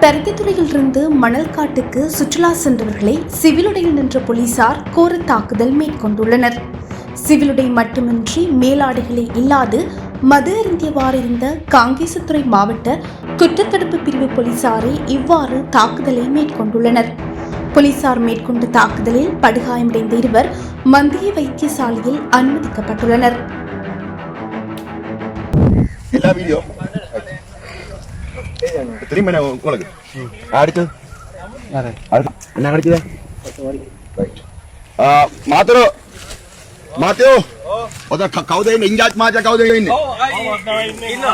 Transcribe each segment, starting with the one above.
பருத்தித்துறையிலிருந்து மணல்காட்டுக்கு சுற்றுலா சென்றவர்களை சிவிலுடையில் நின்ற போலீசார் கோர தாக்குதல் மேற்கொண்டுள்ளனர். சிவிலுடை மட்டுமின்றி மேலாடைகளே இல்லாது மது அருந்தியவாறு இருந்த காங்கேசத்துறை மாவட்ட குற்றத்தடுப்பு பிரிவு போலீசாரை இவ்வாறு தாக்குதலை மேற்கொண்டுள்ளனர். போலீசார் மேற்கொண்ட தாக்குதலில் படுகாயமடைந்த இருவர் மந்திய வைத்தியசாலையில் அனுமதிக்கப்பட்டுள்ளனர். Mateo, oda kau dah ini injat macam kau dah ini. Ino,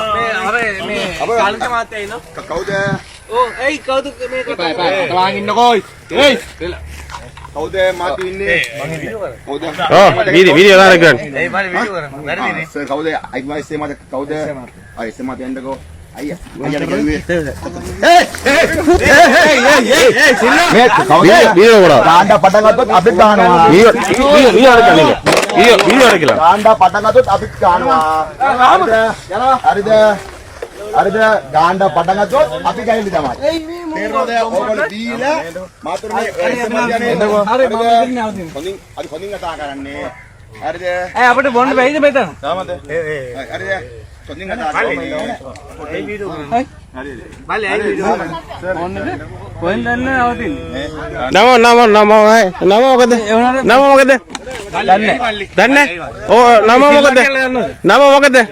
kalau mati ino. Kau dah. Oh, kau tu ni. Telangin nak koi. Kau dah mati ini. Kau dah. Oh, video dah kan. Mari video kan. Mari ini. Sir, kau dah. Ayah saya macam kau dah. Ayah saya mati anda kau. Ayah dah kau ni. Sila. Video கூட. Anda padang atut abis kahana. Video எடுக்கல. Video எடுக்கல. Anda padang atut abis kahana. Ada ganda padang atut abis kaya ni jaman. Terus dia orang dia matur ni. Funding kata akaran ni. Ada. apa tu bond bayi tu betul? Sama tu. Ada. Funding kata akaran ni. Balik video. Bond mana awak Nama kata. Dan oh nama kata.